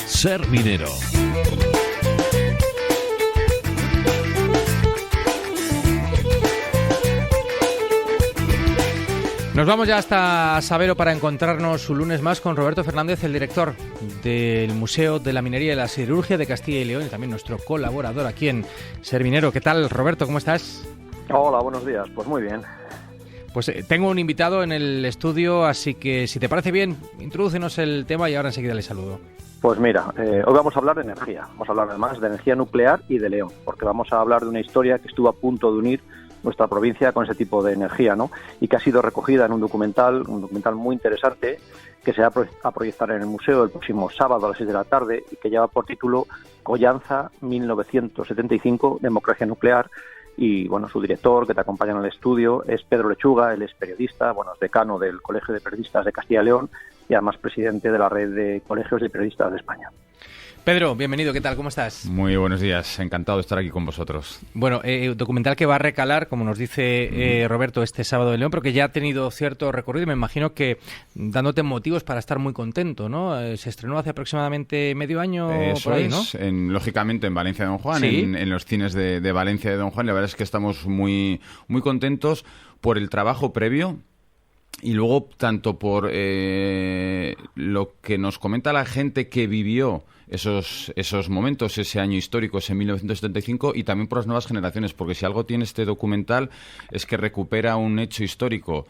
Ser minero. Nos vamos ya hasta Sabero para encontrarnos un lunes más con Roberto Fernández, el director del Museo de la Minería y la Siderurgia de Castilla y León, y también nuestro colaborador aquí en Ser Minero. ¿Qué tal, Roberto? ¿Cómo estás? Hola, buenos días. Pues muy bien. Pues tengo un invitado en el estudio, así que si te parece bien, introdúcenos el tema y ahora enseguida le saludo. Pues mira, hoy vamos a hablar de energía. Vamos a hablar además de energía nuclear y de León, porque vamos a hablar de una historia que estuvo a punto de unir nuestra provincia con ese tipo de energía, ¿no? Y que ha sido recogida en un documental muy interesante que se va a proyectar en el museo el próximo sábado a las 6 de la tarde y que lleva por título Collanza 1975, Democracia Nuclear. Y bueno, su director, que te acompaña en el estudio, es Pedro Lechuga. Él es periodista, bueno, es decano del Colegio de Periodistas de Castilla y León y además presidente de la red de colegios de periodistas de España. Pedro, bienvenido, ¿qué tal? ¿Cómo estás? Muy buenos días, encantado de estar aquí con vosotros. Bueno, documental que va a recalar, como nos dice Roberto, este sábado en León, pero que ya ha tenido cierto recorrido y me imagino que dándote motivos para estar muy contento, ¿no? Se estrenó hace aproximadamente medio año. Eso por ahí, ¿no? es, lógicamente en Valencia de Don Juan, ¿Sí? en los cines de Valencia de Don Juan. La verdad es que estamos muy, muy contentos por el trabajo previo. Y luego, tanto por lo que nos comenta la gente que vivió esos momentos, ese año histórico, ese 1975, y también por las nuevas generaciones, porque si algo tiene este documental es que recupera un hecho histórico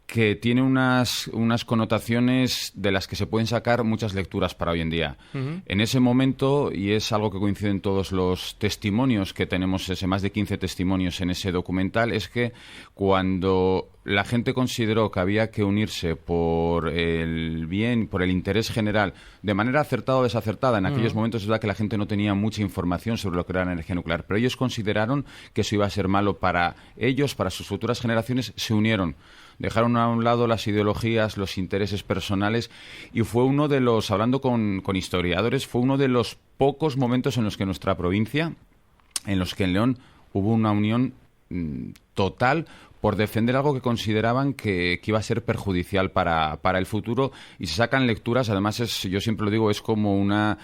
que tiene unas connotaciones de las que se pueden sacar muchas lecturas para hoy en día. Uh-huh. En ese momento, y es algo que coincide en todos los testimonios que tenemos, más de 15 testimonios en ese documental, es que cuando la gente consideró que había que unirse por el bien, por el interés general, de manera acertada o desacertada, en aquellos momentos es verdad que la gente no tenía mucha información sobre lo que era la energía nuclear, pero ellos consideraron que eso iba a ser malo para ellos, para sus futuras generaciones, se unieron. Dejaron a un lado las ideologías, los intereses personales, y fue uno de los, hablando con historiadores, fue uno de los pocos momentos en los que nuestra provincia, en los que en León hubo una unión total por defender algo que consideraban que iba a ser perjudicial para el futuro, y se sacan lecturas. Además, yo siempre lo digo, es como una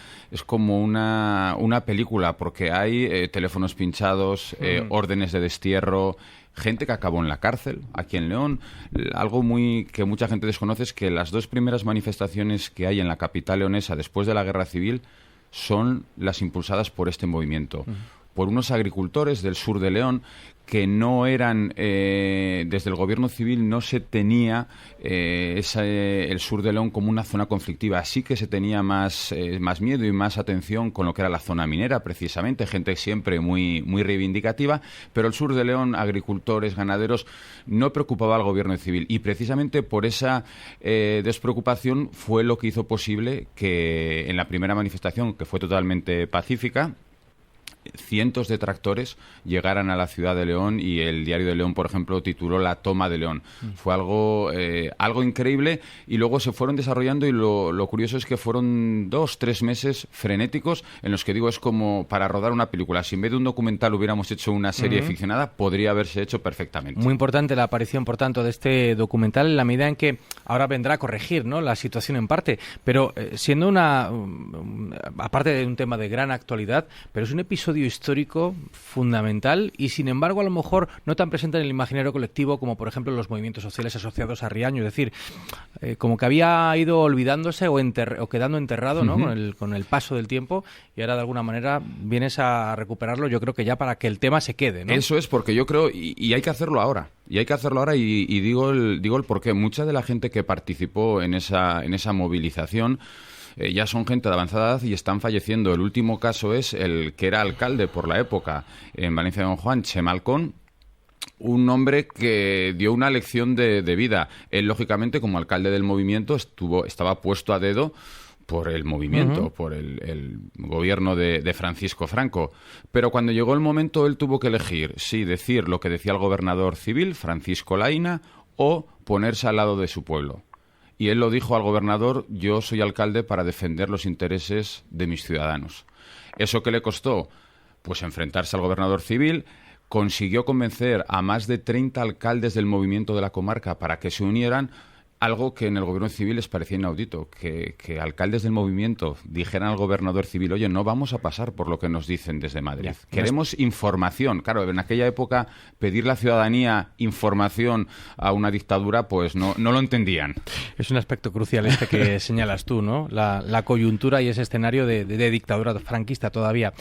película, porque hay teléfonos pinchados, órdenes de destierro, gente que acabó en la cárcel aquí en León. Algo que mucha gente desconoce es que las dos primeras manifestaciones que hay en la capital leonesa después de la Guerra Civil son las impulsadas por este movimiento, por unos agricultores del sur de León que no eran, desde el gobierno civil no se tenía el sur de León como una zona conflictiva. Sí que se tenía más miedo y más atención con lo que era la zona minera, precisamente, gente siempre muy, muy reivindicativa, pero el sur de León, agricultores, ganaderos, no preocupaba al gobierno civil, y precisamente por esa despreocupación fue lo que hizo posible que en la primera manifestación, que fue totalmente pacífica, cientos de tractores llegaran a la ciudad de León, y el Diario de León, por ejemplo, tituló La toma de León. Fue algo increíble, y luego se fueron desarrollando, y lo curioso es que fueron 2-3 meses frenéticos en los que, digo, es como para rodar una película. Si en vez de un documental hubiéramos hecho una serie ficcionada, podría haberse hecho perfectamente. Muy importante la aparición, por tanto, de este documental, en la medida en que ahora vendrá a corregir, ¿no?, la situación en parte, pero siendo aparte de un tema de gran actualidad, pero es un episodio histórico fundamental y, sin embargo, a lo mejor no tan presente en el imaginario colectivo como, por ejemplo, los movimientos sociales asociados a Riaño. Es decir, como que había ido olvidándose o quedando enterrado, ¿no?, con el paso del tiempo, y ahora de alguna manera vienes a recuperarlo, yo creo que ya para que el tema se quede, ¿no? Eso es, porque yo creo, y hay que hacerlo ahora. Y digo el porqué. Mucha de la gente que participó en esa movilización ya son gente de avanzada edad y están falleciendo. El último caso es el que era alcalde por la época en Valencia de Don Juan, Chemalcón, un hombre que dio una lección de vida. Él, lógicamente, como alcalde del movimiento, estaba puesto a dedo por el movimiento, por el gobierno de Francisco Franco. Pero cuando llegó el momento, él tuvo que elegir si decir lo que decía el gobernador civil, Francisco Laína, o ponerse al lado de su pueblo. y él lo dijo al gobernador: yo soy alcalde para defender los intereses de mis ciudadanos. ¿Eso qué le costó? Pues enfrentarse al gobernador civil. Consiguió convencer a más de 30 alcaldes del movimiento de la comarca para que se unieran, algo que en el gobierno civil les parecía inaudito, que alcaldes del movimiento dijeran al gobernador civil: oye, no vamos a pasar por lo que nos dicen desde Madrid. Queremos información. Claro, en aquella época pedir la ciudadanía información a una dictadura, pues no lo entendían. Es un aspecto crucial este que señalas tú, ¿no? La coyuntura y ese escenario de dictadura franquista todavía.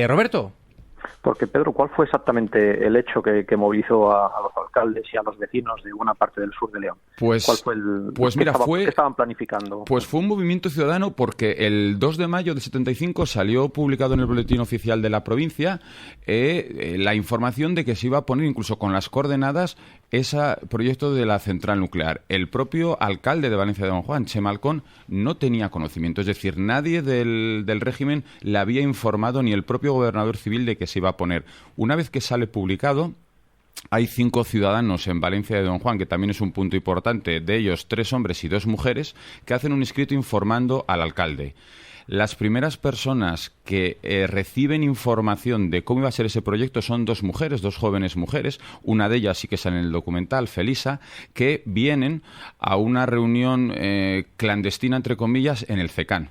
Roberto. Porque, Pedro, ¿cuál fue exactamente el hecho que movilizó a los alcaldes y a los vecinos de una parte del sur de León? Pues, ¿Cuál fue ¿qué estaban planificando? Pues fue un movimiento ciudadano porque el 2 de mayo de 75 salió publicado en el Boletín Oficial de la provincia la información de que se iba a poner, incluso con las coordenadas, ese proyecto de la central nuclear. El propio alcalde de Valencia de Don Juan, Chema Alcón, no tenía conocimiento. Es decir, nadie del régimen le había informado, ni el propio gobernador civil, de que se iba a poner. Una vez que sale publicado, hay 5 ciudadanos en Valencia de Don Juan, que también es un punto importante, de ellos 3 hombres y 2 mujeres, que hacen un escrito informando al alcalde. Las primeras personas que reciben información de cómo iba a ser ese proyecto son 2 mujeres, 2 jóvenes mujeres. Una de ellas sí que sale en el documental, Felisa, que vienen a una reunión clandestina, entre comillas, en el CECAN.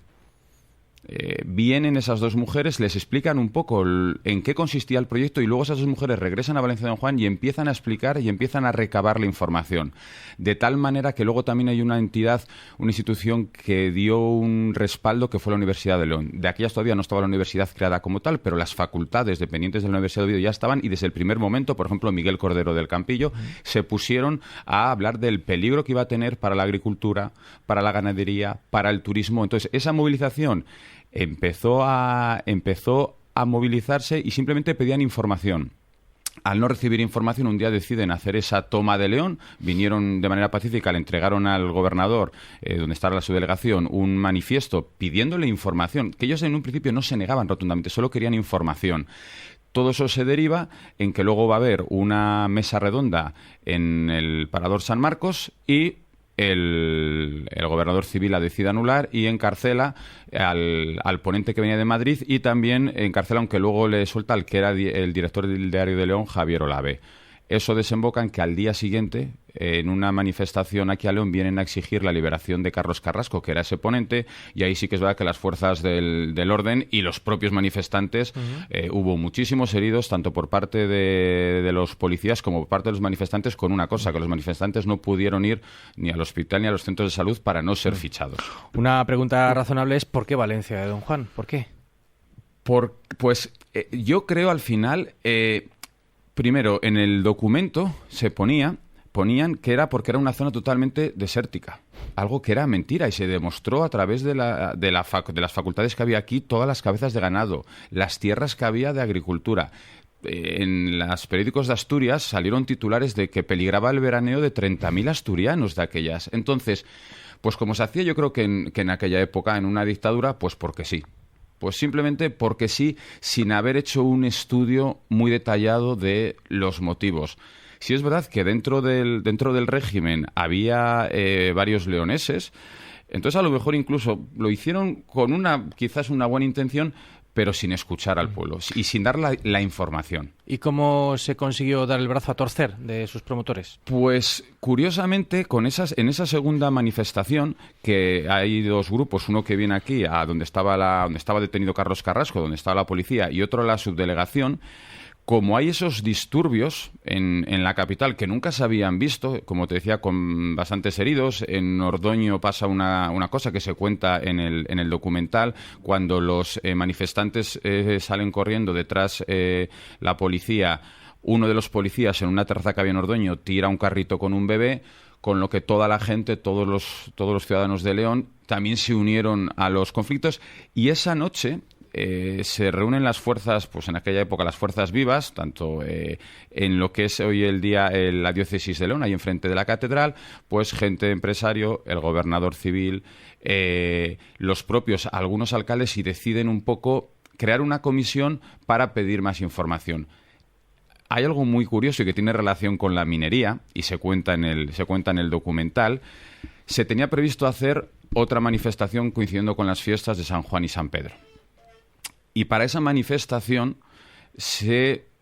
Vienen esas 2 mujeres, les explican un poco en qué consistía el proyecto, y luego esas 2 mujeres regresan a Valencia de Don Juan y empiezan a explicar y empiezan a recabar la información. De tal manera que luego también hay una entidad, una institución que dio un respaldo, que fue la Universidad de León. De aquellas todavía no estaba la universidad creada como tal, pero las facultades dependientes de la Universidad de Oviedo ya estaban, y desde el primer momento, por ejemplo, Miguel Cordero del Campillo, se pusieron a hablar del peligro que iba a tener para la agricultura, para la ganadería, para el turismo. Entonces, esa movilización empezó a movilizarse y simplemente pedían información. Al no recibir información, un día deciden hacer esa toma de León. Vinieron de manera pacífica, le entregaron al gobernador, donde estaba la subdelegación, un manifiesto pidiéndole información, que ellos en un principio no se negaban rotundamente, solo querían información. Todo eso se deriva en que luego va a haber una mesa redonda en el Parador San Marcos, y el gobernador civil la decide anular y encarcela al ponente que venía de Madrid, y también encarcela, aunque luego le suelta, al que era el director del Diario de León, Javier Olave. Eso desemboca en que al día siguiente, en una manifestación aquí a León, vienen a exigir la liberación de Carlos Carrasco, que era ese ponente, y ahí sí que es verdad que las fuerzas del orden y los propios manifestantes, hubo muchísimos heridos, tanto por parte de los policías como por parte de los manifestantes, con una cosa, que los manifestantes no pudieron ir ni al hospital ni a los centros de salud para no ser fichados. Una pregunta razonable es: ¿por qué Valencia de Don Juan? ¿Por qué? Yo creo, al final... Primero, en el documento ponían que era porque era una zona totalmente desértica, algo que era mentira, y se demostró a través de las facultades que había aquí, todas las cabezas de ganado, las tierras que había de agricultura. En los periódicos de Asturias salieron titulares de que peligraba el veraneo de 30.000 asturianos de aquellas. Entonces, pues como se hacía, yo creo que en aquella época, en una dictadura, pues porque sí. Pues simplemente porque sí, sin haber hecho un estudio muy detallado de los motivos. Sí es verdad que dentro del régimen había varios leoneses, entonces a lo mejor incluso lo hicieron con quizás una buena intención, pero sin escuchar al pueblo y sin dar la información. ¿Y cómo se consiguió dar el brazo a torcer de sus promotores? Pues curiosamente, en esa segunda manifestación, que hay 2 grupos, uno que viene aquí a donde estaba detenido Carlos Carrasco, donde estaba la policía, y otro la subdelegación. Como hay esos disturbios en la capital que nunca se habían visto, como te decía, con bastantes heridos, en Ordoño pasa una cosa que se cuenta en el documental, cuando los manifestantes salen corriendo detrás la policía. Uno de los policías, en una terraza que había en Ordoño, tira un carrito con un bebé, con lo que toda la gente, todos los ciudadanos de León, también se unieron a los conflictos, y esa noche... se reúnen las fuerzas, pues en aquella época las fuerzas vivas, tanto en lo que es hoy el día la diócesis de León, ahí enfrente de la catedral, pues gente de empresario, el gobernador civil, los propios, algunos alcaldes, y deciden un poco crear una comisión para pedir más información. Hay algo muy curioso y que tiene relación con la minería, y se cuenta en el documental. se tenía previsto hacer otra manifestación coincidiendo con las fiestas de San Juan y San Pedro. Y para esa manifestación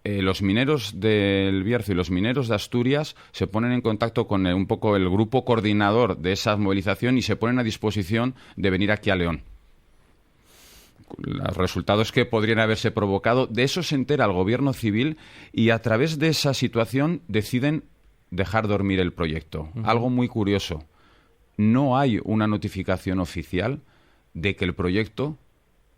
los mineros del Bierzo y los mineros de Asturias se ponen en contacto con un poco el grupo coordinador de esa movilización y se ponen a disposición de venir aquí a León. Los resultados que podrían haberse provocado, de eso se entera el gobierno civil y a través de esa situación deciden dejar dormir el proyecto. Algo muy curioso. No hay una notificación oficial de que el proyecto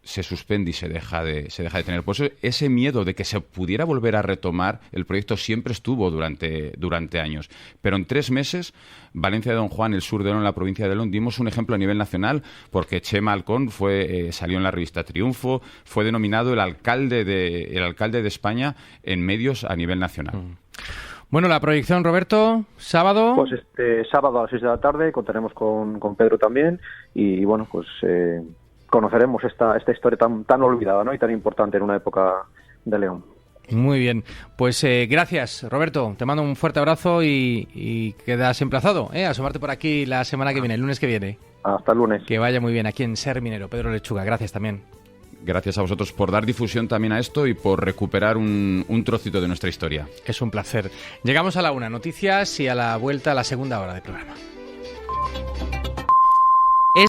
se suspende y se deja de tener. Por eso ese miedo de que se pudiera volver a retomar el proyecto siempre estuvo durante años. Pero en 3 meses, Valencia de Don Juan, el sur de León, la provincia de León, dimos un ejemplo a nivel nacional porque Chema Alcón salió en la revista Triunfo, fue denominado el alcalde de España en medios a nivel nacional. Bueno, la proyección, Roberto, sábado. Pues este sábado a las 6 de la tarde contaremos con Pedro también y bueno, pues conoceremos esta historia tan olvidada, ¿no? Y tan importante en una época de León. Muy bien, pues gracias, Roberto. Te mando un fuerte abrazo y quedas emplazado a asomarte por aquí la semana que viene, el lunes que viene. Hasta el lunes. Que vaya muy bien aquí en Ser Minero. Pedro Lechuga, gracias también. Gracias a vosotros por dar difusión también a esto y por recuperar un trocito de nuestra historia. Es un placer. Llegamos a la 1, noticias, y a la vuelta a la segunda hora del programa.